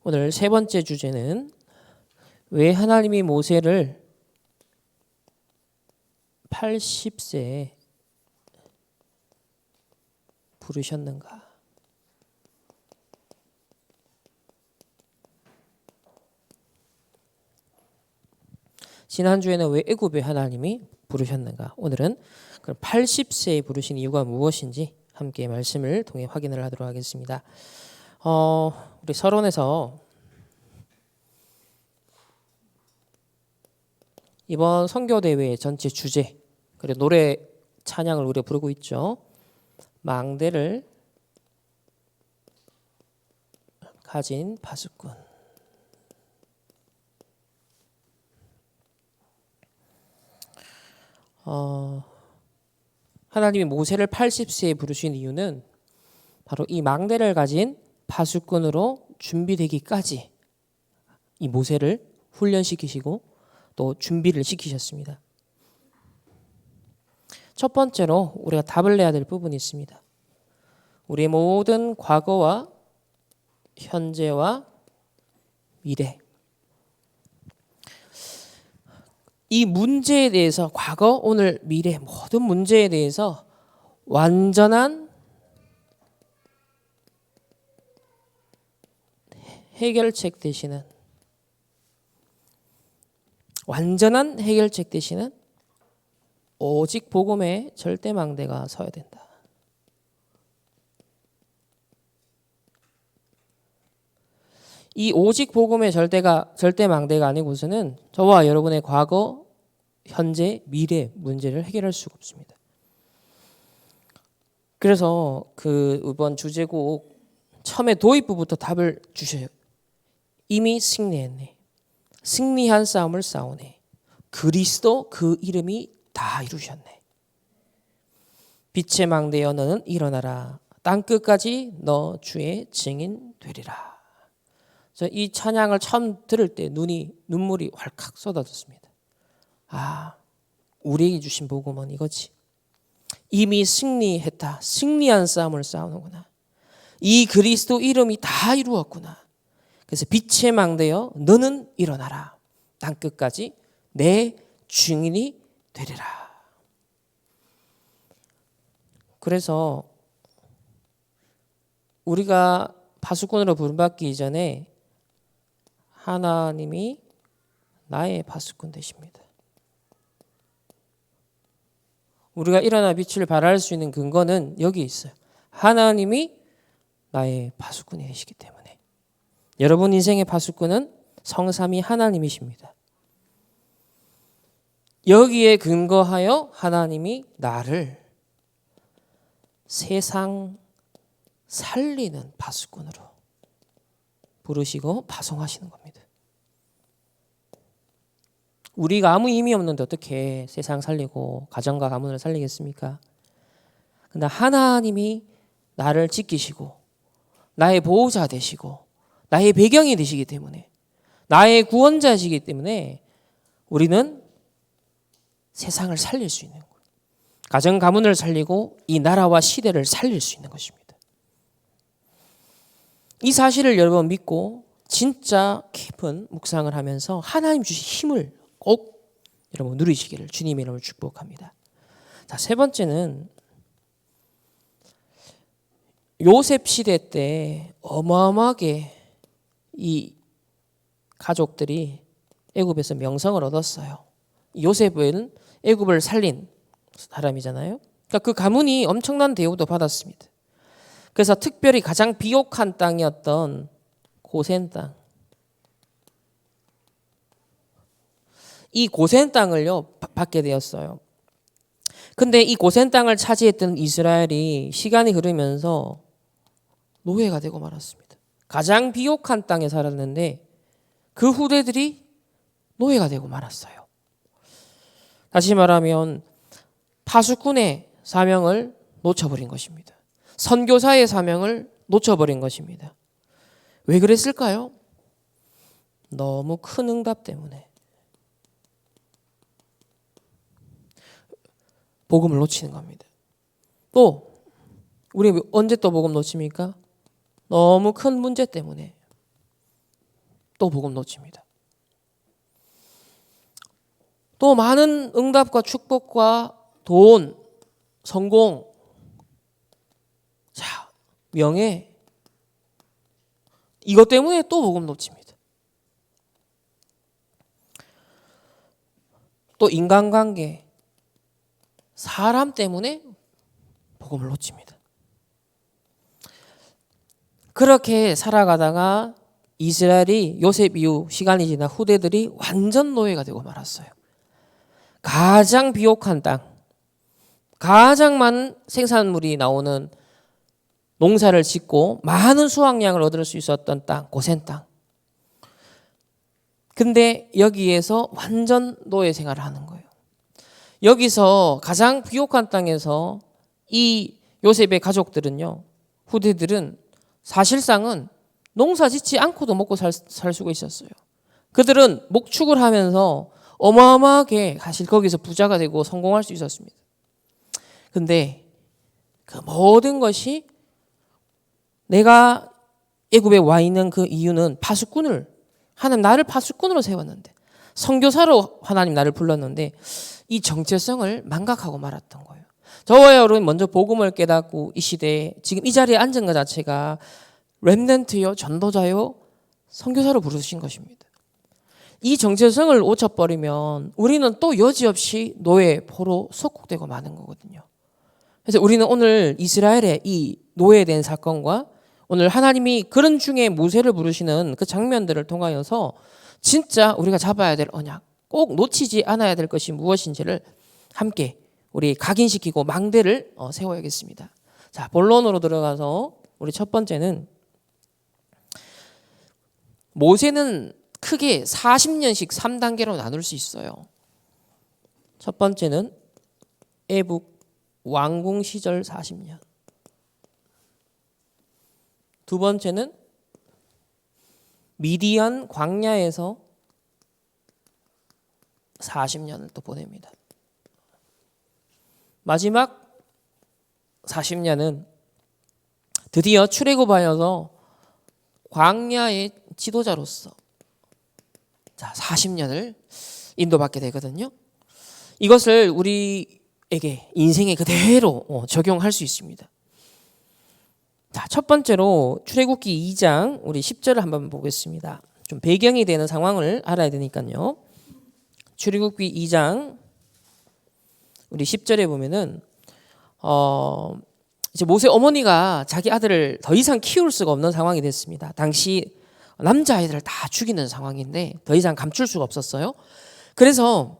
오늘 세 번째 주제는 왜 하나님이 모세를 80세에 부르셨는가? 지난주에는 왜 애굽에 하나님이 부르셨는가? 오늘은 그럼 80세에 부르신 이유가 무엇인지 함께 말씀을 통해 확인을 하도록 하겠습니다. 우리 서론에서 이번 선교대회 전체 주제 그리고 노래 찬양을 우리가 부르고 있죠. 망대를 가진 파수꾼. 하나님이 모세를 80세에 부르신 이유는 바로 이 망대를 가진 파수꾼으로 준비되기까지 이 모세를 훈련시키시고 또 준비를 시키셨습니다. 첫 번째로 우리가 답을 내야 될 부분이 있습니다. 우리의 모든 과거와 현재와 미래, 이 문제에 대해서 과거, 오늘, 미래 모든 문제에 대해서 완전한 해결책 되시는 오직 복음의 절대망대가 서야 된다. 이 오직 복음의 절대망대가 아니고서는 저와 여러분의 과거, 현재, 미래 문제를 해결할 수가 없습니다. 그래서 이번 주제곡 처음에 도입부부터 답을 주셔요. 이미 승리했네. 승리한 싸움을 싸우네. 그리스도 그 이름이 다 이루셨네. 빛의 망대여 너는 일어나라. 땅끝까지 너 주의 증인 되리라. 이 찬양을 처음 들을 때 눈물이 왈칵 쏟아졌습니다. 우리에게 주신 복음은 이거지. 이미 승리했다. 승리한 싸움을 싸우는구나. 이 그리스도 이름이 다 이루었구나. 그래서 빛의 망대여 너는 일어나라. 땅끝까지 내 증인이 되리라. 그래서 우리가 파수꾼으로 부름받기 이전에 하나님이 나의 파수꾼 되십니다. 우리가 일어나 빛을 발할 수 있는 근거는 여기 있어요. 하나님이 나의 파수꾼이 되시기 때문에. 여러분 인생의 파수꾼은 성삼위 하나님이십니다. 여기에 근거하여 하나님이 나를 세상 살리는 파수꾼으로 부르시고 파송하시는 겁니다. 우리가 아무 힘이 없는데 어떻게 세상 살리고 가정과 가문을 살리겠습니까? 근데 하나님이 나를 지키시고 나의 보호자 되시고 나의 배경이 되시기 때문에 나의 구원자시기 때문에 우리는 세상을 살릴 수 있는 거예요. 가정 가문을 살리고 이 나라와 시대를 살릴 수 있는 것입니다. 이 사실을 여러분 믿고 진짜 깊은 묵상을 하면서 하나님 주신 힘을 꼭 여러분 누리시기를 주님의 이름으로 축복합니다. 자, 세 번째는 요셉 시대 때 어마어마하게 이 가족들이 애굽에서 명성을 얻었어요. 요셉은 애굽을 살린 사람이잖아요. 그러니까 그 가문이 엄청난 대우도 받았습니다. 그래서 특별히 가장 비옥한 땅이었던 고센 땅, 이 고센 땅을요 받게 되었어요. 근데 이 고센 땅을 차지했던 이스라엘이 시간이 흐르면서 노예가 되고 말았습니다. 가장 비옥한 땅에 살았는데 그 후대들이 노예가 되고 말았어요. 다시 말하면 파수꾼의 사명을 놓쳐버린 것입니다. 선교사의 사명을 놓쳐버린 것입니다. 왜 그랬을까요? 너무 큰 응답 때문에. 복음을 놓치는 겁니다. 또 우리 언제 또 복음 놓칩니까? 너무 큰 문제 때문에. 또 복음 놓칩니다. 또 많은 응답과 축복과 돈, 성공, 자, 명예, 이것 때문에 또 복음 놓칩니다. 또 인간관계, 사람 때문에 복음을 놓칩니다. 그렇게 살아가다가 이스라엘이 요셉 이후 시간이 지나 후대들이 완전 노예가 되고 말았어요. 가장 비옥한 땅, 가장 많은 생산물이 나오는 농사를 짓고 많은 수확량을 얻을 수 있었던 땅, 고센 땅. 근데 여기에서 완전 노예 생활을 하는 거예요. 여기서 가장 비옥한 땅에서 이 요셉의 가족들은요, 후대들은 사실상은 농사 짓지 않고도 먹고 살 수가 있었어요. 그들은 목축을 하면서 어마어마하게 사실 거기서 부자가 되고 성공할 수 있었습니다. 근데 그 모든 것이 내가 애굽에 와 있는 그 이유는 파수꾼을, 하나님 나를 파수꾼으로 세웠는데, 선교사로 하나님 나를 불렀는데 이 정체성을 망각하고 말았던 거예요. 저와 여러분 먼저 복음을 깨닫고 이 시대에 지금 이 자리에 앉은 것 자체가 렘넌트요, 전도자요, 선교사로 부르신 것입니다. 이 정체성을 놓쳐버리면 우리는 또 여지없이 노예, 포로 속국되고 마는 거거든요. 그래서 우리는 오늘 이스라엘의 이 노예된 사건과 오늘 하나님이 그런 중에 모세를 부르시는 그 장면들을 통하여서 진짜 우리가 잡아야 될 언약, 꼭 놓치지 않아야 될 것이 무엇인지를 함께 우리 각인시키고 망대를 세워야겠습니다. 자, 본론으로 들어가서 우리 첫 번째는 모세는 크게 40년씩 3단계로 나눌 수 있어요. 첫 번째는 애국 왕궁 시절 40년. 두 번째는 미디안 광야에서 40년을 또 보냅니다. 마지막 40년은 드디어 출애굽하여서 광야의 지도자로서 40년을 인도받게 되거든요. 이것을 우리에게 인생에 그대로 적용할 수 있습니다. 자, 첫 번째로 출애굽기 2장 우리 10절을 한번 보겠습니다. 좀 배경이 되는 상황을 알아야 되니까요. 출애굽기 2장 우리 10절에 보면은 이제 모세 어머니가 자기 아들을 더 이상 키울 수가 없는 상황이 됐습니다. 당시 남자아이들을 다 죽이는 상황인데 더 이상 감출 수가 없었어요. 그래서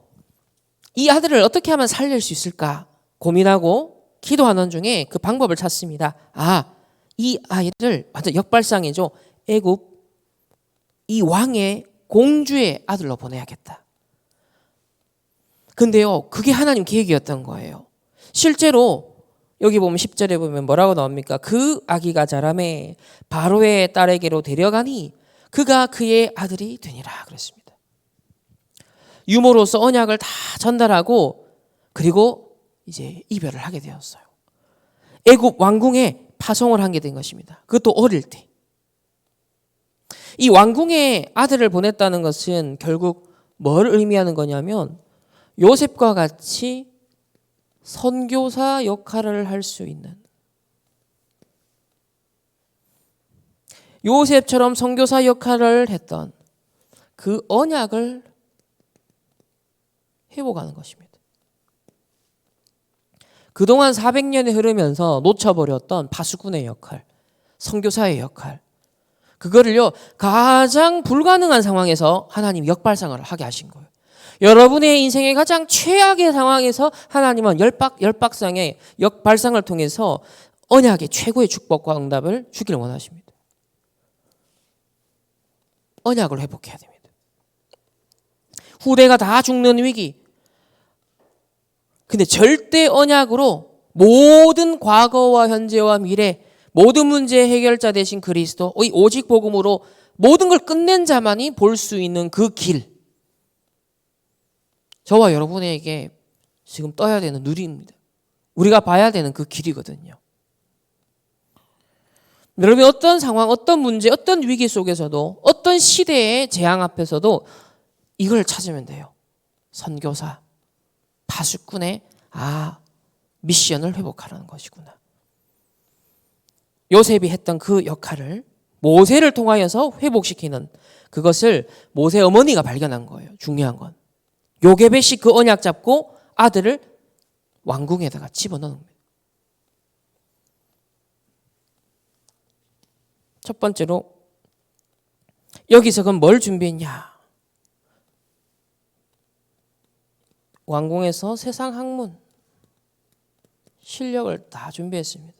이 아들을 어떻게 하면 살릴 수 있을까 고민하고 기도하는 중에 그 방법을 찾습니다. 이 아이를 완전 역발상이죠. 애굽 이 왕의 공주의 아들로 보내야겠다. 근데요, 그게 하나님 계획이었던 거예요. 실제로 여기 보면 10절에 보면 뭐라고 나옵니까? 그 아기가 자라매 바로의 딸에게로 데려가니 그가 그의 아들이 되니라 그랬습니다. 유모로서 언약을 다 전달하고 그리고 이제 이별을 하게 되었어요. 애굽 왕궁에 파송을 하게 된 것입니다. 그것도 어릴 때. 이 왕궁에 아들을 보냈다는 것은 결국 뭘 의미하는 거냐면 요셉과 같이 선교사 역할을 할 수 있는, 요셉처럼 선교사 역할을 했던 그 언약을 회복하는 것입니다. 그동안 400년이 흐르면서 놓쳐버렸던 파수꾼의 역할, 선교사의 역할, 그거를요 가장 불가능한 상황에서 하나님 역발상을 하게 하신 거예요. 여러분의 인생의 가장 최악의 상황에서 하나님은 열박상의 역발상을 통해서 언약의 최고의 축복과 응답을 주기를 원하십니다. 언약을 회복해야 됩니다. 후대가 다 죽는 위기. 근데 절대 언약으로 모든 과거와 현재와 미래 모든 문제의 해결자 되신 그리스도, 오직 복음으로 모든 걸 끝낸 자만이 볼 수 있는 그 길, 저와 여러분에게 지금 떠야 되는 누리입니다. 우리가 봐야 되는 그 길이거든요. 여러분 어떤 상황, 어떤 문제, 어떤 위기 속에서도 어떤 시대의 재앙 앞에서도 이걸 찾으면 돼요. 선교사, 파수꾼의 미션을 회복하라는 것이구나. 요셉이 했던 그 역할을 모세를 통하여서 회복시키는 그것을 모세 어머니가 발견한 거예요. 중요한 건. 요게벳이 그 언약 잡고 아들을 왕궁에다가 집어넣는 거예요. 첫 번째로 여기서 그럼 뭘 준비했냐? 왕궁에서 세상 학문, 실력을 다 준비했습니다.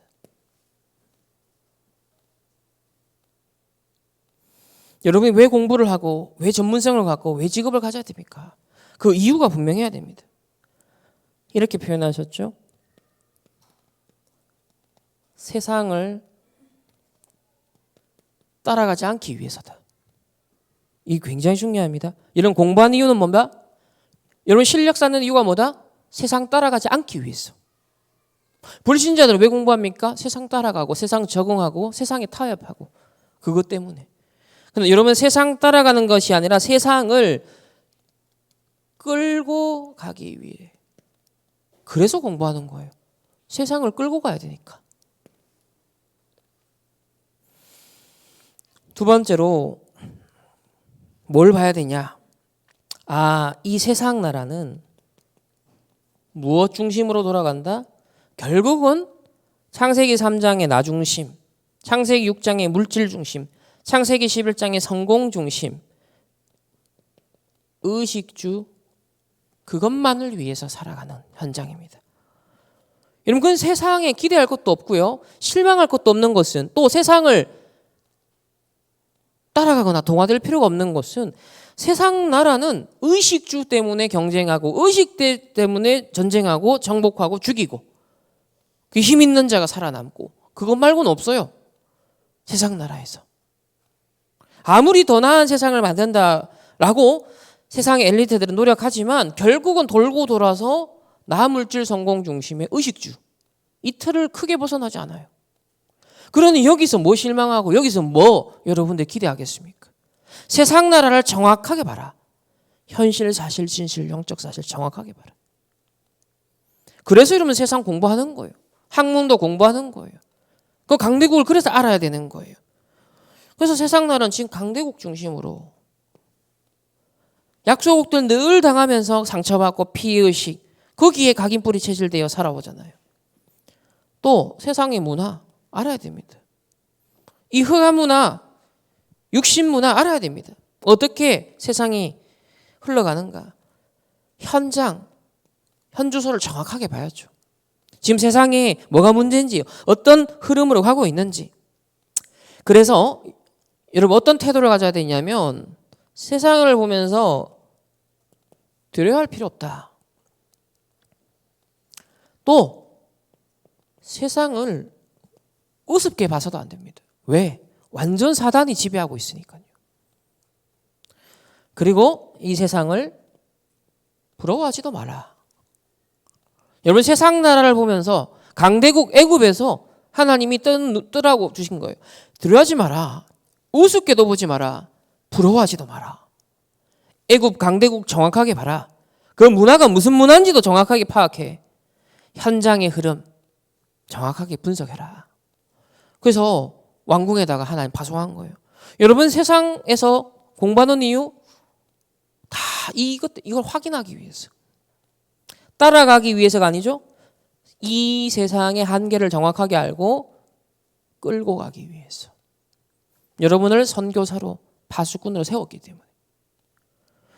여러분이 왜 공부를 하고 왜 전문성을 갖고 왜 직업을 가져야 됩니까? 그 이유가 분명해야 됩니다. 이렇게 표현하셨죠? 세상을 따라가지 않기 위해서다. 이게 굉장히 중요합니다. 이런 공부하는 이유는 뭔가? 여러분 실력 쌓는 이유가 뭐다? 세상 따라가지 않기 위해서. 불신자들은 왜 공부합니까? 세상 따라가고 세상 적응하고 세상에 타협하고 그것 때문에. 근데 여러분 세상 따라가는 것이 아니라 세상을 끌고 가기 위해. 그래서 공부하는 거예요. 세상을 끌고 가야 되니까. 두 번째로 뭘 봐야 되냐? 이 세상 나라는 무엇 중심으로 돌아간다? 결국은 창세기 3장의 나 중심, 창세기 6장의 물질 중심, 창세기 11장의 성공 중심, 의식주 그것만을 위해서 살아가는 현장입니다. 여러분 그건 세상에 기대할 것도 없고요. 실망할 것도 없는 것은 또 세상을 따라가거나 동화될 필요가 없는 것은 세상 나라는 의식주 때문에 경쟁하고 의식 때문에 전쟁하고 정복하고 죽이고 그 힘 있는 자가 살아남고 그것 말고는 없어요. 세상 나라에서. 아무리 더 나은 세상을 만든다라고 세상의 엘리트들은 노력하지만 결국은 돌고 돌아서 나물질 성공 중심의 의식주 이 틀을 크게 벗어나지 않아요. 그러니 여기서 뭐 실망하고 여기서 뭐 여러분들 기대하겠습니까? 세상 나라를 정확하게 봐라. 현실, 사실, 진실, 영적 사실 정확하게 봐라. 그래서 이러면 세상 공부하는 거예요. 학문도 공부하는 거예요. 그 강대국을 그래서 알아야 되는 거예요. 그래서 세상 나라는 지금 강대국 중심으로 약소국들 늘 당하면서 상처받고 피의식 거기에 각인뿌리 체질되어 살아오잖아요. 또 세상의 문화 알아야 됩니다. 이 흑암 문화, 육신 문화 알아야 됩니다. 어떻게 세상이 흘러가는가. 현주소를 정확하게 봐야죠. 지금 세상에 뭐가 문제인지 어떤 흐름으로 가고 있는지. 그래서 여러분 어떤 태도를 가져야 되냐면 세상을 보면서 두려워할 필요 없다. 또 세상을 우습게 봐서도 안 됩니다. 왜? 완전 사단이 지배하고 있으니까요. 그리고 이 세상을 부러워하지도 마라. 여러분 세상 나라를 보면서 강대국 애굽에서 하나님이 뜨라고 주신 거예요. 두려워하지 마라. 우습게도 보지 마라. 부러워하지도 마라. 애굽 강대국 정확하게 봐라. 그 문화가 무슨 문화인지도 정확하게 파악해. 현장의 흐름 정확하게 분석해라. 그래서 왕궁에다가 하나님 파송한 거예요. 여러분 세상에서 공부하는 이유 다 이걸 확인하기 위해서. 따라가기 위해서가 아니죠. 이 세상의 한계를 정확하게 알고 끌고 가기 위해서. 여러분을 선교사로 파수꾼으로 세웠기 때문에.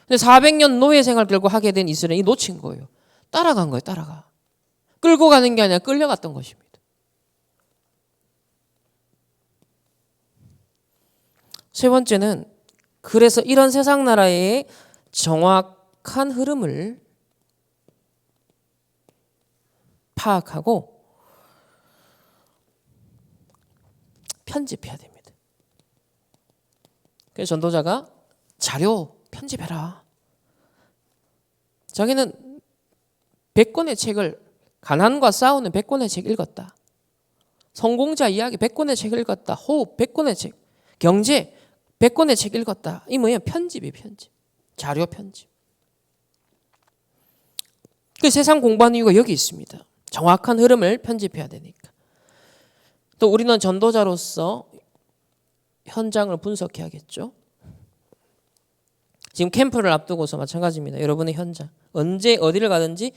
근데 400년 노예 생활 들고 하게 된 이스라엘이 놓친 거예요. 따라간 거예요. 따라가. 끌고 가는 게 아니라 끌려갔던 것입니다. 세 번째는 그래서 이런 세상 나라의 정확한 흐름을 파악하고 편집해야 됩니다. 그래서 전도자가 자료 편집해라. 자기는 100권의 책을 가난과 싸우는 100권의 책 읽었다. 성공자 이야기 100권의 책 읽었다. 호흡 100권의 책. 경제 100권의 책 읽었다. 이 뭐예요? 편집이에요. 편집. 자료 편집. 그 세상 공부하는 이유가 여기 있습니다. 정확한 흐름을 편집해야 되니까. 또 우리는 전도자로서 현장을 분석해야겠죠. 지금 캠프를 앞두고서 마찬가지입니다. 여러분의 현장. 언제 어디를 가든지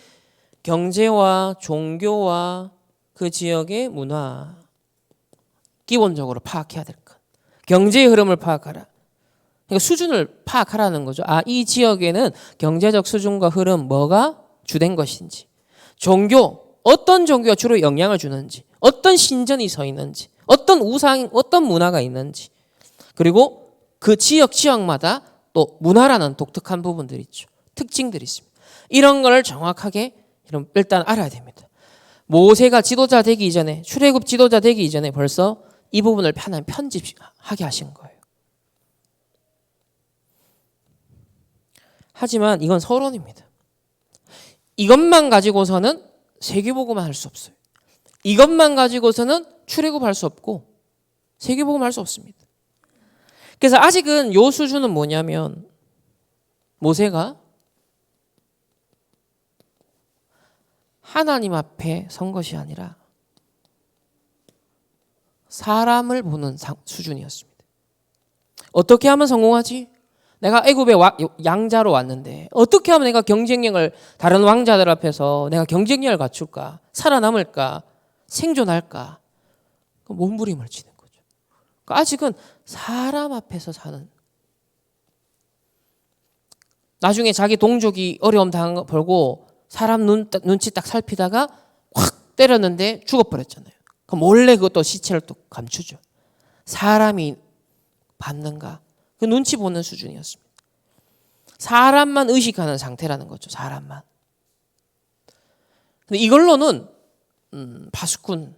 경제와 종교와 그 지역의 문화 기본적으로 파악해야 될 것. 경제의 흐름을 파악하라. 그러니까 수준을 파악하라는 거죠. 이 지역에는 경제적 수준과 흐름 뭐가 주된 것인지. 종교, 어떤 종교가 주로 영향을 주는지. 어떤 신전이 서 있는지. 어떤 우상, 어떤 문화가 있는지. 그리고 그 지역마다 또 문화라는 독특한 부분들이 있죠. 특징들이 있습니다. 이런 걸 정확하게 일단 알아야 됩니다. 모세가 지도자 되기 이전에, 출애굽 지도자 되기 이전에 벌써 이 부분을 편집하게 하신 거예요. 하지만 이건 서론입니다. 이것만 가지고서는 세계복음만 할 수 없어요. 이것만 가지고서는 출애굽할 수 없고 세계복음 할 수 없습니다. 그래서 아직은 요 수준은 뭐냐면 모세가 하나님 앞에 선 것이 아니라 사람을 보는 수준이었습니다. 어떻게 하면 성공하지? 내가 애굽의 양자로 왔는데 어떻게 하면 내가 경쟁력을 다른 왕자들 앞에서 내가 경쟁력을 갖출까? 살아남을까? 생존할까? 몸부림을 치는 거죠. 그러니까 아직은 사람 앞에서 사는. 나중에 자기 동족이 어려움 당한 거 보고 사람 눈치 딱 살피다가 확 때렸는데 죽어버렸잖아요. 그럼 몰래 그것도 시체를 또 감추죠. 사람이 받는가? 그 눈치 보는 수준이었습니다. 사람만 의식하는 상태라는 거죠. 사람만. 근데 이걸로는 파수꾼,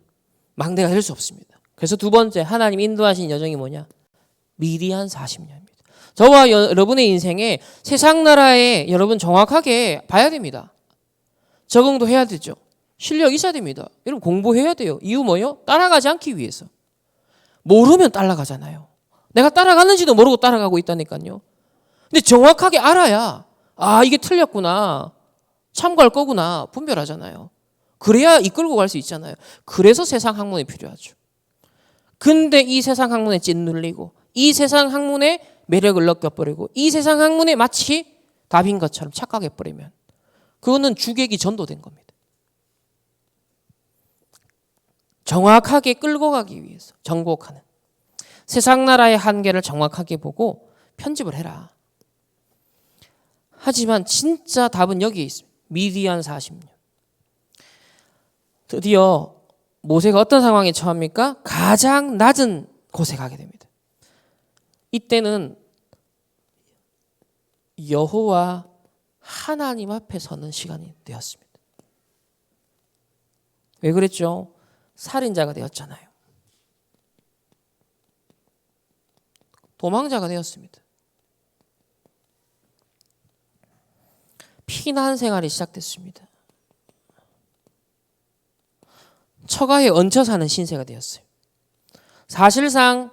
망대가 될 수 없습니다. 그래서 두 번째 하나님 인도하신 여정이 뭐냐? 미디안 40년입니다. 저와 여러분의 인생에 세상 나라에 여러분 정확하게 봐야 됩니다. 적응도 해야 되죠. 실력 있어야 됩니다. 여러분 공부해야 돼요. 이유 뭐요? 따라가지 않기 위해서. 모르면 따라가잖아요. 내가 따라가는지도 모르고 따라가고 있다니까요. 근데 정확하게 알아야 이게 틀렸구나. 참고할 거구나. 분별하잖아요. 그래야 이끌고 갈 수 있잖아요. 그래서 세상 학문이 필요하죠. 근데 이 세상 학문에 찐눌리고 이 세상 학문에 매력을 느껴버리고 이 세상 학문에 마치 답인 것처럼 착각해버리면 그거는 주객이 전도된 겁니다. 정확하게 끌고 가기 위해서 정복하는 세상 나라의 한계를 정확하게 보고 편집을 해라. 하지만 진짜 답은 여기에 있습니다. 미디안 40년. 드디어 모세가 어떤 상황에 처합니까? 가장 낮은 곳에 가게 됩니다. 이때는 여호와 하나님 앞에 서는 시간이 되었습니다. 왜 그랬죠? 살인자가 되었잖아요. 도망자가 되었습니다. 피난 생활이 시작됐습니다. 처가에 얹혀 사는 신세가 되었어요. 사실상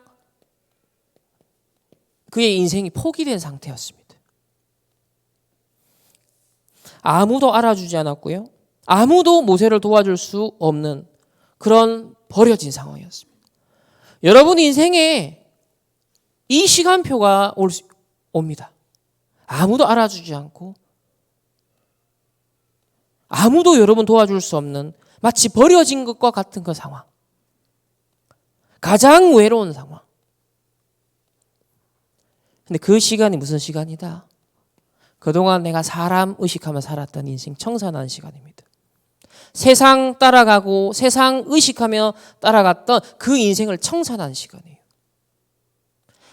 그의 인생이 포기된 상태였습니다. 아무도 알아주지 않았고요. 아무도 모세를 도와줄 수 없는 그런 버려진 상황이었습니다. 여러분 인생에 이 시간표가 옵니다. 아무도 알아주지 않고 아무도 여러분 도와줄 수 없는 마치 버려진 것과 같은 그 상황. 가장 외로운 상황. 근데 그 시간이 무슨 시간이다? 그동안 내가 사람 의식하며 살았던 인생 청산하는 시간입니다. 세상 따라가고 세상 의식하며 따라갔던 그 인생을 청산하는 시간이에요.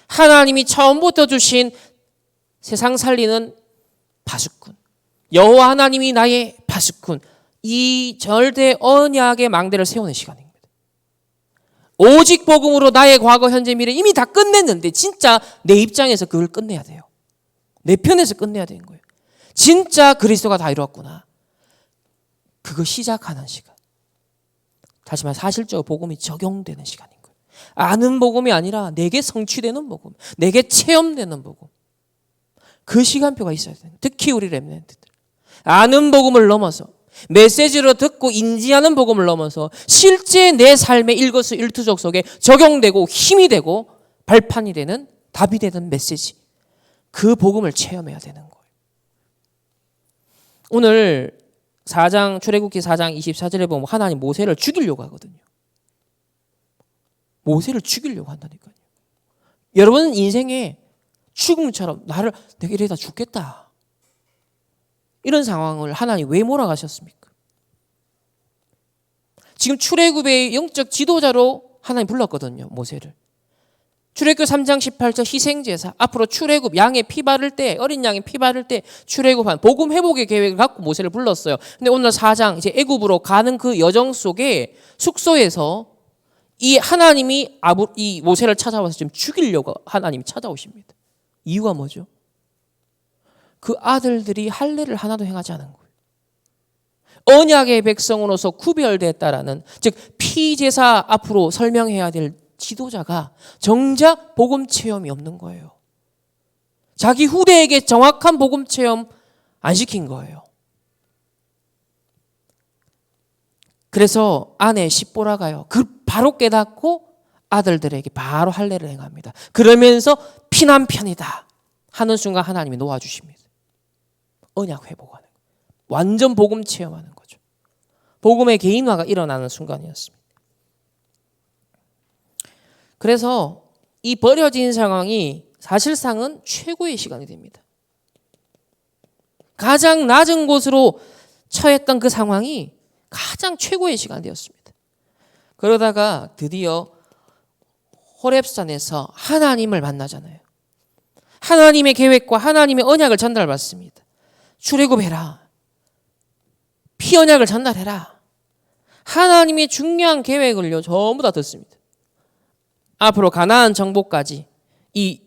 하나님이 처음부터 주신 세상 살리는 파수꾼. 여호와 하나님이 나의 파수꾼. 이 절대 언약의 망대를 세우는 시간입니다. 오직 복음으로 나의 과거, 현재, 미래 이미 다 끝냈는데 진짜 내 입장에서 그걸 끝내야 돼요. 내 편에서 끝내야 되는 거예요. 진짜 그리스도가 다 이루었구나. 그거 시작하는 시간. 다시 말해 사실적으로 복음이 적용되는 시간인 거예요. 아는 복음이 아니라 내게 성취되는 복음, 내게 체험되는 복음. 그 시간표가 있어야 돼요. 특히 우리 렘넌트들. 아는 복음을 넘어서 메시지로 듣고 인지하는 복음을 넘어서 실제 내 삶의 일거수일투족 속에 적용되고 힘이 되고 발판이 되는 답이 되는 메시지. 그 복음을 체험해야 되는 거예요. 오늘 출애굽기 4장 24절에 보면 하나님 모세를 죽이려고 하거든요. 모세를 죽이려고 한다니까요. 여러분 인생에 죽음처럼 내가 이러다 죽겠다. 이런 상황을 하나님 왜 몰아가셨습니까? 지금 출애굽의 영적 지도자로 하나님 불렀거든요. 모세를. 출애굽 3장 18절 희생제사. 앞으로 출애굽 양의 피 바를 때, 어린 양의 피 바를 때 출애굽한 복음 회복의 계획을 갖고 모세를 불렀어요. 근데 오늘 4장 이제 애굽으로 가는 그 여정 속에 숙소에서 이 하나님이 이 모세를 찾아와서 지금 죽이려고 하나님이 찾아오십니다. 이유가 뭐죠? 그 아들들이 할례를 하나도 행하지 않은 거예요. 언약의 백성으로서 구별됐다라는, 즉 피제사 앞으로 설명해야 될 지도자가 정작 복음 체험이 없는 거예요. 자기 후대에게 정확한 복음 체험 안 시킨 거예요. 그래서 아내 십보라가요. 그 바로 깨닫고 아들들에게 바로 할례를 행합니다. 그러면서 피난 편이다 하는 순간 하나님이 놓아주십니다. 언약 회복하는 거예요. 완전 복음 체험하는 거죠. 복음의 개인화가 일어나는 순간이었습니다. 그래서 이 버려진 상황이 사실상은 최고의 시간이 됩니다. 가장 낮은 곳으로 처했던 그 상황이 가장 최고의 시간이 되었습니다. 그러다가 드디어 호렙산에서 하나님을 만나잖아요. 하나님의 계획과 하나님의 언약을 전달받습니다. 출애굽해라. 피 언약을 전달해라. 하나님의 중요한 계획을요 전부 다 듣습니다. 앞으로 가나안 정복까지 이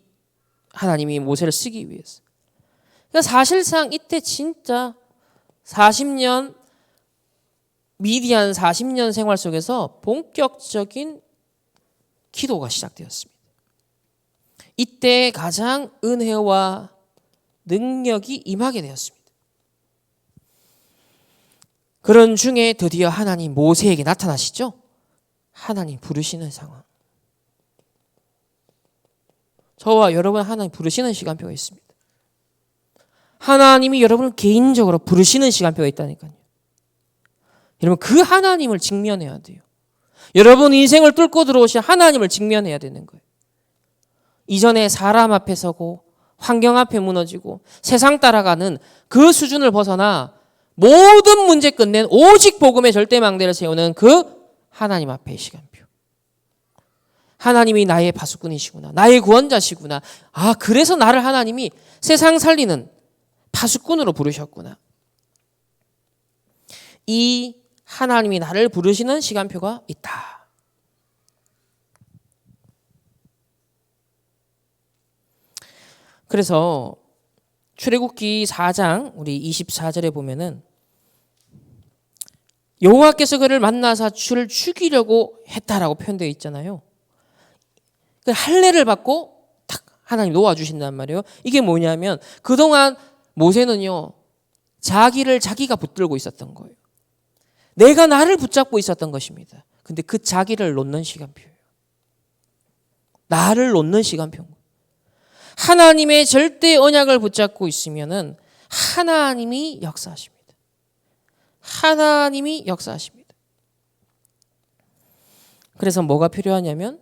하나님이 모세를 쓰기 위해서. 그러니까 사실상 이때 진짜 40년 미디안 40년 생활 속에서 본격적인 기도가 시작되었습니다. 이때 가장 은혜와 능력이 임하게 되었습니다. 그런 중에 드디어 하나님 모세에게 나타나시죠. 하나님 부르시는 상황. 저와 여러분 하나님 부르시는 시간표가 있습니다. 하나님이 여러분을 개인적으로 부르시는 시간표가 있다니까요. 여러분 그 하나님을 직면해야 돼요. 여러분 인생을 뚫고 들어오신 하나님을 직면해야 되는 거예요. 이전에 사람 앞에 서고 환경 앞에 무너지고 세상 따라가는 그 수준을 벗어나 모든 문제 끝낸 오직 복음의 절대망대를 세우는 그 하나님 앞의 시간표. 하나님이 나의 파수꾼이시구나. 나의 구원자시구나. 아, 그래서 나를 하나님이 세상 살리는 파수꾼으로 부르셨구나. 이 하나님이 나를 부르시는 시간표가 있다. 그래서 출애굽기 4장 우리 24절에 보면은 여호와께서 그를 만나사 주를 죽이려고 했다라고 표현되어 있잖아요. 할례를 받고 딱 하나님 놓아주신단 말이에요. 이게 뭐냐면 그동안 모세는요 자기를 자기가 붙들고 있었던 거예요. 내가 나를 붙잡고 있었던 것입니다. 근데 그 자기를 놓는 시간표예요. 나를 놓는 시간표인 거예요. 하나님의 절대 언약을 붙잡고 있으면은 하나님이 역사하십니다. 하나님이 역사하십니다. 그래서 뭐가 필요하냐면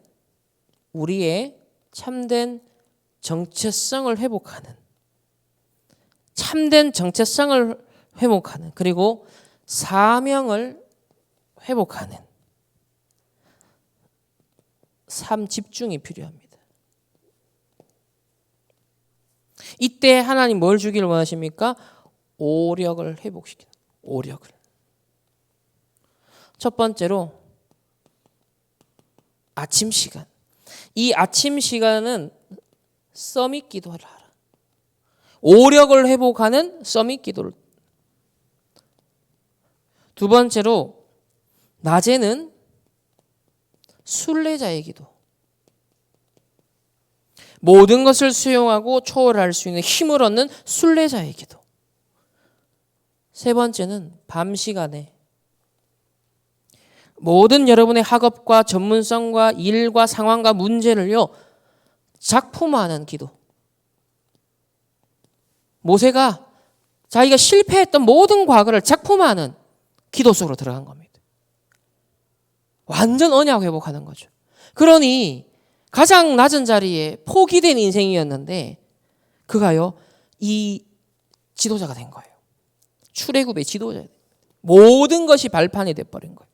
우리의 참된 정체성을 회복하는, 참된 정체성을 회복하는, 그리고 사명을 회복하는 삶 집중이 필요합니다. 이때 하나님 뭘 주기를 원하십니까? 오력을 회복시키는, 오력을. 첫 번째로 아침 시간. 이 아침 시간은 서밋 기도를 하라. 오력을 회복하는 서밋 기도를. 두 번째로 낮에는 순례자의 기도. 모든 것을 수용하고 초월할 수 있는 힘을 얻는 순례자의 기도. 세 번째는 밤 시간에 모든 여러분의 학업과 전문성과 일과 상황과 문제를요 작품화하는 기도. 모세가 자기가 실패했던 모든 과거를 작품화하는 기도 속으로 들어간 겁니다. 완전 언약 회복하는 거죠. 그러니 가장 낮은 자리에 포기된 인생이었는데 그가요 이 지도자가 된 거예요. 출애굽의 지도자. 모든 것이 발판이 돼버린 거예요.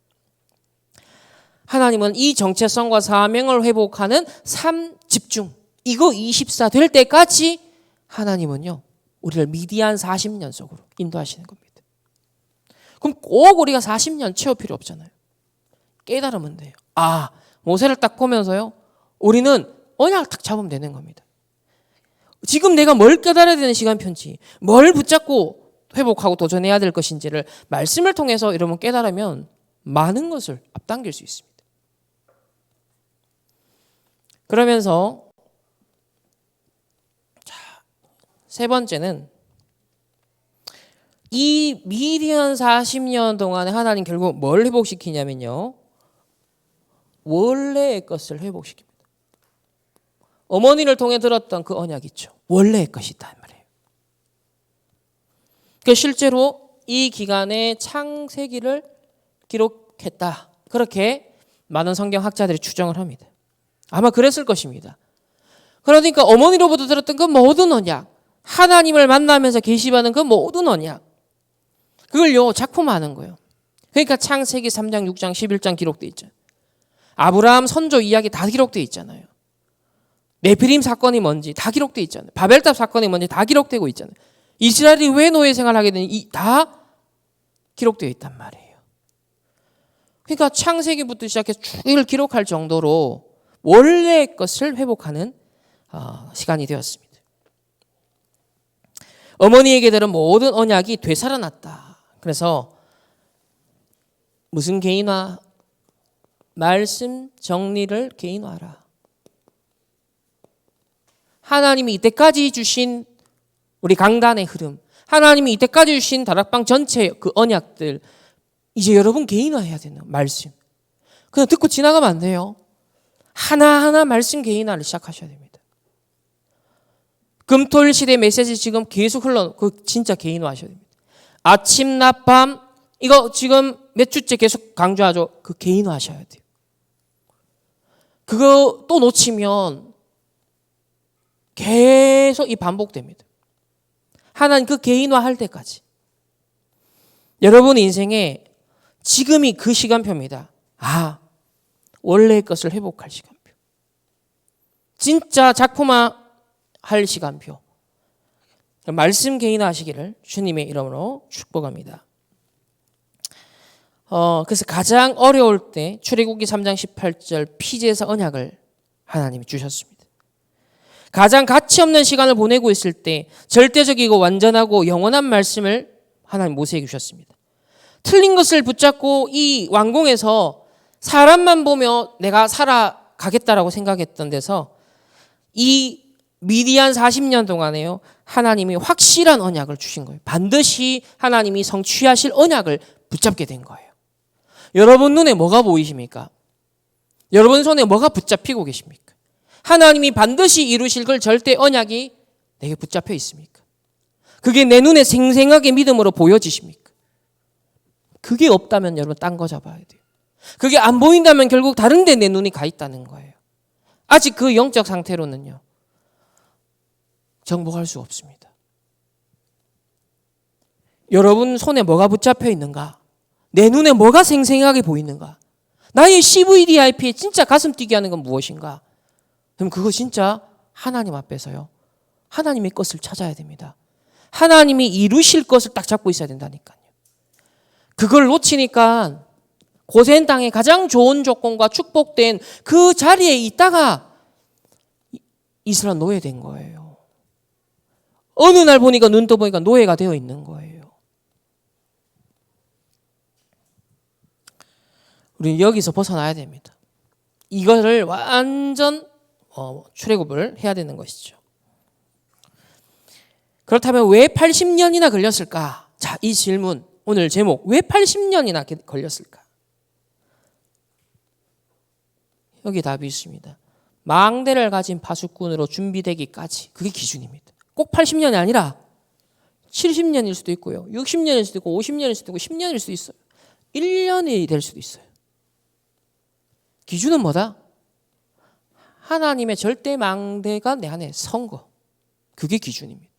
하나님은 이 정체성과 사명을 회복하는 삶 집중, 이거 24 될 때까지 하나님은요 우리를 미디안 40년 속으로 인도하시는 겁니다. 그럼 꼭 우리가 40년 채울 필요 없잖아요. 깨달으면 돼요. 아, 모세를 딱 보면서요 우리는 언약을 딱 잡으면 되는 겁니다. 지금 내가 뭘 깨달아야 되는 시간표인지, 뭘 붙잡고 회복하고 도전해야 될 것인지를 말씀을 통해서 여러분 깨달으면 많은 것을 앞당길 수 있습니다. 그러면서 세 번째는 이 미디안 40년 동안에 하나님 결국 뭘 회복시키냐면요 원래의 것을 회복시킵니다. 어머니를 통해 들었던 그 언약 있죠. 원래의 것이 있단 말이에요. 그러니까 실제로 이 기간에 창세기를 기록했다. 그렇게 많은 성경학자들이 추정을 합니다. 아마 그랬을 것입니다. 그러니까 어머니로부터 들었던 그 모든 언약, 하나님을 만나면서 계시받은 그 모든 언약, 그걸요 작품화하는 거예요. 그러니까 창세기 3장, 6장, 11장 기록되어 있죠. 아브라함 선조 이야기 다 기록되어 있잖아요. 네피림 사건이 뭔지 다 기록되어 있잖아요. 바벨탑 사건이 뭔지 다 기록되고 있잖아요. 이스라엘이 왜 노예 생활하게 되는지 다 기록되어 있단 말이에요. 그러니까 창세기부터 시작해서 쭉 이걸 기록할 정도로 원래의 것을 회복하는 시간이 되었습니다. 어머니에게 들은 모든 언약이 되살아났다. 그래서 무슨 개인화? 말씀 정리를 개인화하라. 하나님이 이때까지 주신 우리 강단의 흐름, 하나님이 이때까지 주신 다락방 전체 그 언약들 이제 여러분 개인화해야 되는 말씀. 그냥 듣고 지나가면 안 돼요. 하나하나 말씀 개인화를 시작하셔야 됩니다. 금토일 시대 메시지 지금 계속 그 진짜 개인화하셔야 됩니다. 아침, 낮, 밤 이거 지금 몇 주째 계속 강조하죠. 그 개인화하셔야 돼요. 그거 또 놓치면 계속 이 반복됩니다. 하나님 그 개인화할 때까지. 여러분 인생에 지금이 그 시간표입니다. 아, 원래의 것을 회복할 시간표. 진짜 작품화할 시간표. 말씀 개인화하시기를 주님의 이름으로 축복합니다. 그래서 가장 어려울 때 출애굽기 3장 18절 피제사 언약을 하나님이 주셨습니다. 가장 가치 없는 시간을 보내고 있을 때 절대적이고 완전하고 영원한 말씀을 하나님 모세에게 주셨습니다. 틀린 것을 붙잡고 이 왕궁에서 사람만 보며 내가 살아가겠다라고 생각했던 데서 이 미디안 40년 동안에요 하나님이 확실한 언약을 주신 거예요. 반드시 하나님이 성취하실 언약을 붙잡게 된 거예요. 여러분 눈에 뭐가 보이십니까? 여러분 손에 뭐가 붙잡히고 계십니까? 하나님이 반드시 이루실 걸 절대 언약이 내게 붙잡혀 있습니까? 그게 내 눈에 생생하게 믿음으로 보여지십니까? 그게 없다면 여러분 딴 거 잡아야 돼요. 그게 안 보인다면 결국 다른 데 내 눈이 가 있다는 거예요. 아직 그 영적 상태로는요 정복할 수 없습니다. 여러분 손에 뭐가 붙잡혀 있는가? 내 눈에 뭐가 생생하게 보이는가? 나의 CVDIP에 진짜 가슴 뛰게 하는 건 무엇인가? 그럼 그거 진짜 하나님 앞에서요 하나님의 것을 찾아야 됩니다. 하나님이 이루실 것을 딱 잡고 있어야 된다니까요. 그걸 놓치니까 고센 땅에 가장 좋은 조건과 축복된 그 자리에 있다가 이스라엘 노예된 거예요. 어느 날 보니까 눈 떠보니까 노예가 되어 있는 거예요. 우리는 여기서 벗어나야 됩니다. 이거를 완전 출애굽을 해야 되는 것이죠. 그렇다면 왜 80년이나 걸렸을까? 자, 이 질문, 오늘 제목, 왜 80년이나 걸렸을까? 여기 답이 있습니다. 망대를 가진 파수꾼으로 준비되기까지, 그게 기준입니다. 꼭 80년이 아니라 70년일 수도 있고요, 60년일 수도 있고, 50년일 수도 있고, 10년일 수도 있어요. 1년이 될 수도 있어요. 기준은 뭐다? 하나님의 절대 망대가 내 안에 선 거. 그게 기준입니다.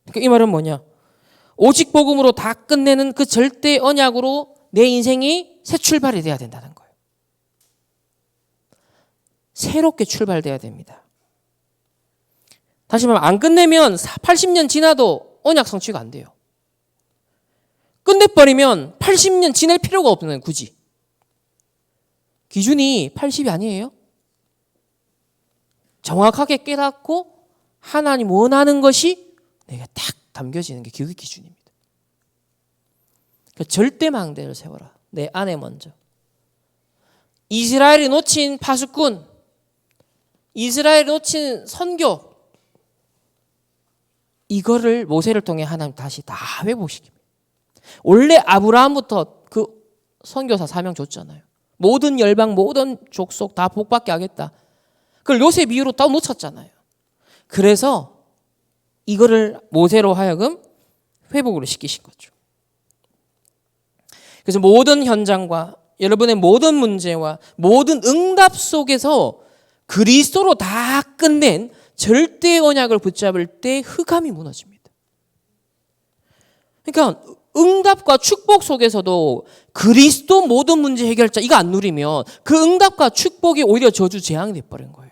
그러니까 이 말은 뭐냐? 오직 복음으로 다 끝내는 그 절대 언약으로 내 인생이 새 출발이 돼야 된다는 거예요. 새롭게 출발돼야 됩니다. 다시 말하면 안 끝내면 80년 지나도 언약 성취가 안 돼요. 끝내버리면 80년 지낼 필요가 없는, 굳이. 기준이 80이 아니에요. 정확하게 깨닫고 하나님 원하는 것이 내가 딱 담겨지는 게 그게 기준입니다. 그러니까 절대 망대를 세워라. 내 안에 먼저. 이스라엘이 놓친 파수꾼, 이스라엘이 놓친 선교, 이거를 모세를 통해 하나님 다시 다 회복시킵니다. 원래 아브라함부터 그 선교사 사명 줬잖아요. 모든 열방, 모든 족속 다 복받게 하겠다. 그걸 요셉 이후로 또 놓쳤잖아요. 그래서 이거를 모세로 하여금 회복으로 시키신 거죠. 그래서 모든 현장과 여러분의 모든 문제와 모든 응답 속에서 그리스도로 다 끝낸 절대 언약을 붙잡을 때 흑암이 무너집니다. 그러니까 응답과 축복 속에서도 그리스도 모든 문제 해결자 이거 안 누리면 그 응답과 축복이 오히려 저주 재앙이 돼버린 거예요.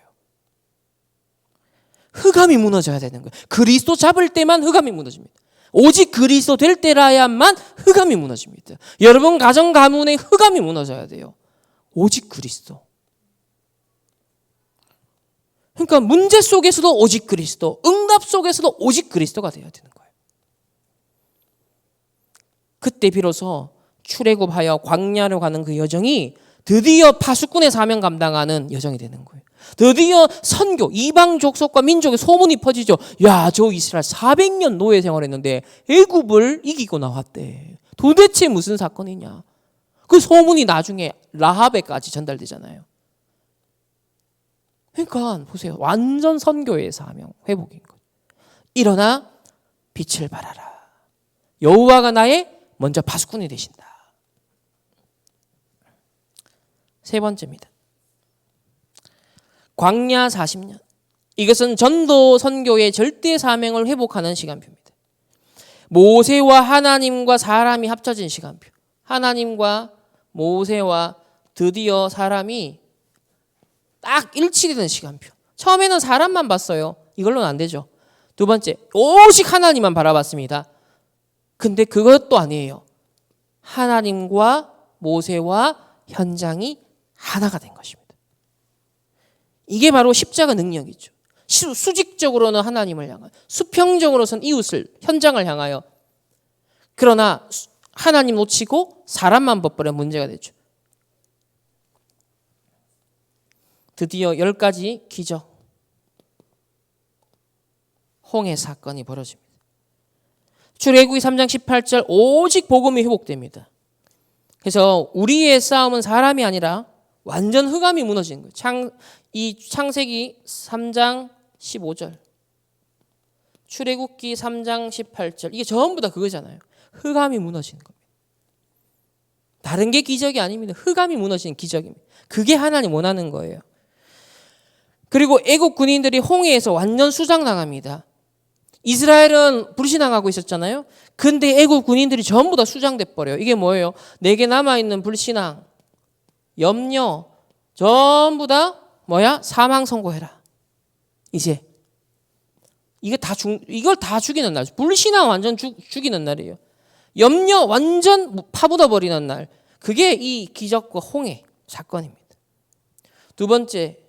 흑암이 무너져야 되는 거예요. 그리스도 잡을 때만 흑암이 무너집니다. 오직 그리스도 될 때라야만 흑암이 무너집니다. 여러분 가정 가문의 흑암이 무너져야 돼요. 오직 그리스도. 그러니까 문제 속에서도 오직 그리스도, 응답 속에서도 오직 그리스도가 되어야 되는 거예요. 그때 비로소 출애굽하여 광야로 가는 그 여정이 드디어 파수꾼의 사명 감당하는 여정이 되는 거예요. 드디어 선교, 이방 족속과 민족의 소문이 퍼지죠. 야, 저 이스라엘 400년 노예 생활했는데 애굽을 이기고 나왔대. 도대체 무슨 사건이냐. 그 소문이 나중에 라합에까지 전달되잖아요. 그러니까 보세요. 완전 선교의 사명, 회복인 거예요. 일어나 빛을 발하라. 여호와가 나의 먼저 파수꾼이 되신다. 세 번째입니다. 광야 40년. 이것은 전도 선교의 절대 사명을 회복하는 시간표입니다. 모세와 하나님과 사람이 합쳐진 시간표. 하나님과 모세와 드디어 사람이 딱 일치되는 시간표. 처음에는 사람만 봤어요. 이걸로는 안 되죠. 두 번째, 오직 하나님만 바라봤습니다. 근데 그것도 아니에요. 하나님과 모세와 현장이 하나가 된 것입니다. 이게 바로 십자가 능력이죠. 수직적으로는 하나님을 향하여, 수평적으로는 이웃을, 현장을 향하여. 그러나 하나님 놓치고 사람만 벗버려 문제가 되죠. 드디어 10가지 기적, 홍해 사건이 벌어집니다. 출애굽기 3장 18절 오직 복음이 회복됩니다. 그래서 우리의 싸움은 사람이 아니라 완전 흑암이 무너지는 거예요. 이 창세기 3장 15절, 출애굽기 3장 18절, 이게 전부 다 그거잖아요. 흑암이 무너지는 겁니다. 다른 게 기적이 아닙니다. 흑암이 무너지는 기적입니다. 그게 하나님 원하는 거예요. 그리고 애국 군인들이 홍해에서 완전 수장당합니다. 이스라엘은 불신앙하고 있었잖아요. 근데 애국 군인들이 전부 다 수장돼 버려요. 이게 뭐예요? 내게 남아있는 불신앙, 염려 전부 다 뭐야? 사망 선고해라. 이제 이걸 다 죽이는 날. 불신앙 완전 죽이는 날이에요. 염려 완전 파묻어 버리는 날. 그게 이 기적과 홍해 사건입니다. 두 번째,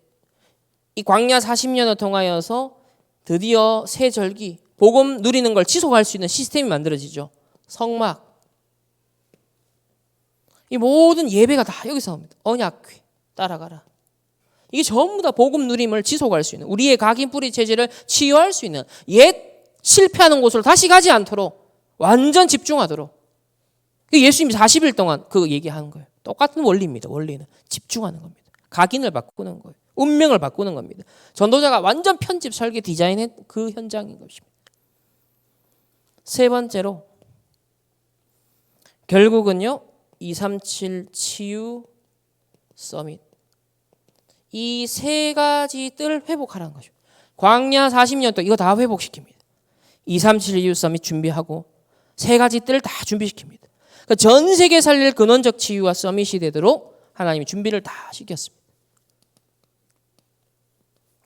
이 광야 40년을 통하여서 드디어 새 절기, 복음 누리는 걸 지속할 수 있는 시스템이 만들어지죠. 성막. 이 모든 예배가 다 여기서 나옵니다. 언약궤 따라가라. 이게 전부 다 복음 누림을 지속할 수 있는, 우리의 각인 뿌리 체질을 치유할 수 있는, 옛 실패하는 곳으로 다시 가지 않도록 완전 집중하도록. 예수님이 40일 동안 그 얘기하는 거예요. 똑같은 원리입니다. 원리는 집중하는 겁니다. 각인을 바꾸는 거예요. 운명을 바꾸는 겁니다. 전도자가 완전 편집, 설계, 디자인한 그 현장인 것입니다. 세 번째로 결국은요, 237 치유 서밋, 이 세 가지 뜰 회복하라는 거죠. 광야 40년 동안 이거 다 회복시킵니다. 237 치유 서밋 준비하고 세 가지 뜰 다 준비시킵니다. 그러니까 전 세계 살릴 근원적 치유와 서밋이 되도록 하나님이 준비를 다 시켰습니다.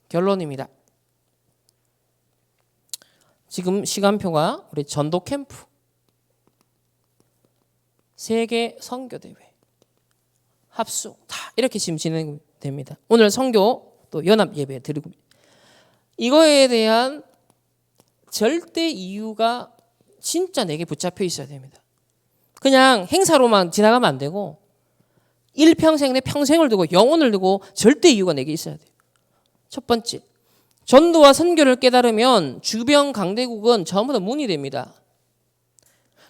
결론입니다. 지금 시간표가 우리 전도 캠프, 세계 선교대회, 합수 다 이렇게 지금 진행됩니다. 오늘 선교 또 연합 예배 드리고, 이거에 대한 절대 이유가 진짜 내게 붙잡혀 있어야 됩니다. 그냥 행사로만 지나가면 안 되고 일평생 내 평생을 두고 영혼을 두고 절대 이유가 내게 있어야 돼요. 첫 번째, 전도와 선교를 깨달으면 주변 강대국은 전부 다 문이 됩니다.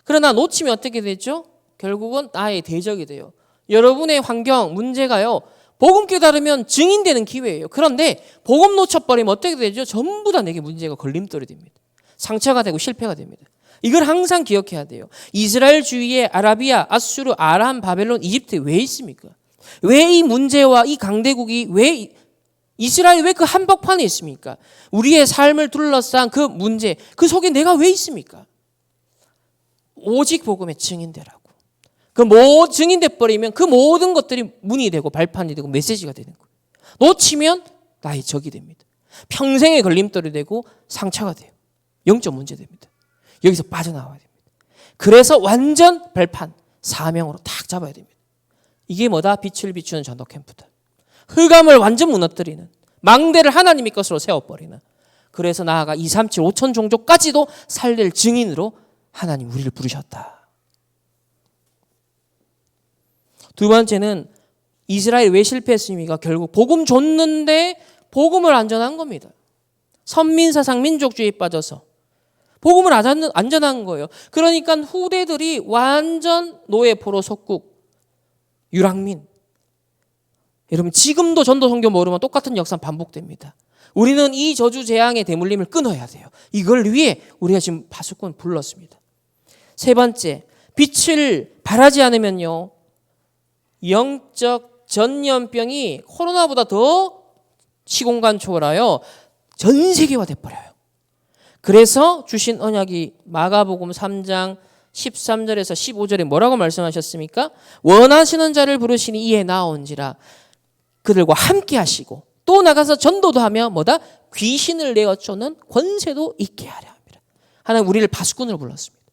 그러나 놓치면 어떻게 되죠? 결국은 나의 대적이 돼요. 여러분의 환경, 문제가요, 복음 깨달으면 증인되는 기회예요. 그런데 복음 놓쳐버리면 어떻게 되죠? 전부 다 내게 문제가 걸림돌이 됩니다. 상처가 되고 실패가 됩니다. 이걸 항상 기억해야 돼요. 이스라엘 주위에 아라비아, 아수르, 아람, 바벨론, 이집트 왜 있습니까? 왜 이 문제와 이 강대국이 왜 이스라엘 왜 그 한복판에 있습니까? 우리의 삶을 둘러싼 그 문제, 그 속에 내가 왜 있습니까? 오직 복음의 증인되라고. 증인돼 버리면 그 모든 것들이 문이 되고 발판이 되고 메시지가 되는 거예요. 놓치면 나의 적이 됩니다. 평생의 걸림돌이 되고 상처가 돼요. 영적 문제 됩니다. 여기서 빠져나와야 됩니다. 그래서 완전 발판, 사명으로 탁 잡아야 됩니다. 이게 뭐다? 빛을 비추는 전도 캠프다. 흑암을 완전 무너뜨리는, 망대를 하나님의 것으로 세워버리는, 그래서 나아가 237 5천 종족까지도 살릴 증인으로 하나님 우리를 부르셨다. 두 번째는 이스라엘 왜 실패했습니까? 결국 복음 줬는데 복음을 안 전한 겁니다. 선민사상 민족주의에 빠져서 복음을 안 전한 거예요. 그러니까 후대들이 완전 노예포로 속국, 유랑민. 여러분 지금도 전도 선교 모르면 똑같은 역사는 반복됩니다. 우리는 이 저주 재앙의 대물림을 끊어야 돼요. 이걸 위해 우리가 지금 파수꾼 불렀습니다. 세 번째, 빛을 발하지 않으면요, 영적 전염병이 코로나보다 더 시공간 초월하여 전 세계화 돼버려요. 그래서 주신 언약이 마가복음 3장 13절에서 15절에 뭐라고 말씀하셨습니까? 원하시는 자를 부르시니 이에 나온지라. 그들과 함께 하시고 또 나가서 전도도 하며 뭐다? 귀신을 내어 쫓는 권세도 있게 하려 합니다. 하나님 우리를 파수꾼으로 불렀습니다.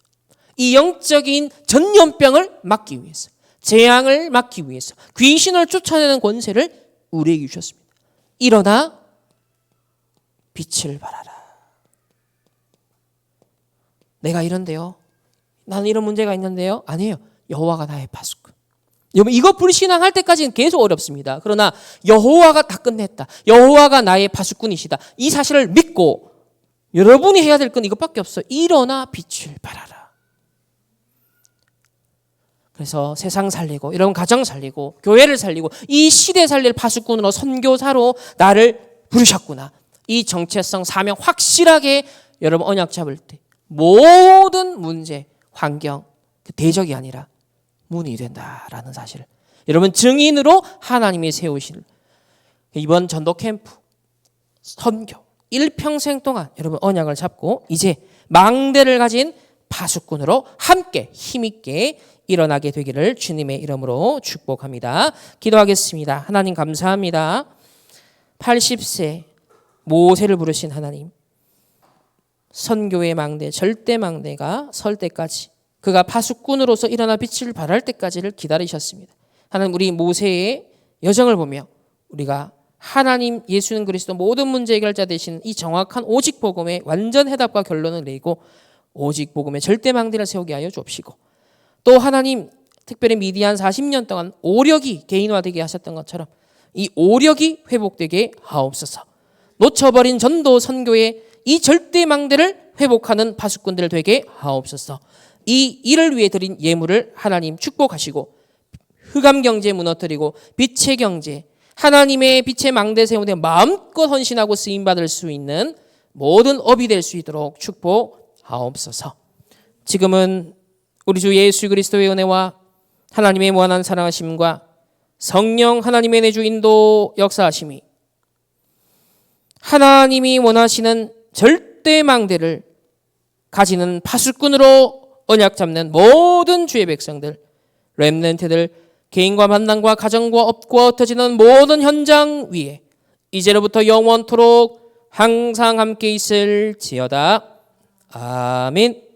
이 영적인 전염병을 막기 위해서, 재앙을 막기 위해서, 귀신을 쫓아내는 권세를 우리에게 주셨습니다. 일어나 빛을 발하라. 내가 이런데요, 나는 이런 문제가 있는데요, 아니에요. 여호와가 나의 파수꾼. 여러분 이거 불신앙할 때까지는 계속 어렵습니다. 그러나 여호와가 다 끝냈다, 여호와가 나의 파수꾼이시다, 이 사실을 믿고 여러분이 해야 될 건 이것밖에 없어요. 일어나 빛을 발하라. 그래서 세상 살리고, 여러분 가정 살리고, 교회를 살리고, 이 시대 살릴 파수꾼으로, 선교사로 나를 부르셨구나. 이 정체성, 사명 확실하게 여러분 언약 잡을 때 모든 문제, 환경, 그 대적이 아니라 문이 된다라는 사실을 여러분 증인으로 하나님이 세우실 이번 전도 캠프, 선교, 일평생 동안 여러분 언약을 잡고 이제 망대를 가진 파수꾼으로 함께 힘있게 일어나게 되기를 주님의 이름으로 축복합니다. 기도하겠습니다. 하나님 감사합니다. 80세 모세를 부르신 하나님, 선교의 망대, 절대 망대가 설 때까지, 그가 파수꾼으로서 일어나 빛을 발할 때까지를 기다리셨습니다. 하나님 우리 모세의 여정을 보며 우리가 하나님 예수는 그리스도 모든 문제 해결자 되신 이 정확한 오직 복음의 완전 해답과 결론을 내고 오직 복음의 절대 망대를 세우게 하여 주옵시고, 또 하나님 특별히 미디안 40년 동안 오력이 개인화되게 하셨던 것처럼 이 오력이 회복되게 하옵소서. 놓쳐버린 전도 선교의 이 절대망대를 회복하는 파수꾼들 되게 하옵소서. 이 일을 위해 드린 예물을 하나님 축복하시고 흑암 경제 무너뜨리고 빛의 경제, 하나님의 빛의 망대 세우는데 마음껏 헌신하고 쓰임받을 수 있는 모든 업이 될 수 있도록 축복하옵소서. 지금은 우리 주 예수 그리스도의 은혜와 하나님의 무한한 사랑하심과 성령 하나님의 내주 인도 역사하심이 하나님이 원하시는 절대망대를 가지는 파수꾼으로 언약 잡는 모든 주의 백성들, 렘넌트들, 개인과 만남과 가정과 업과 흩어지는 모든 현장 위에 이제로부터 영원토록 항상 함께 있을지어다. 아멘.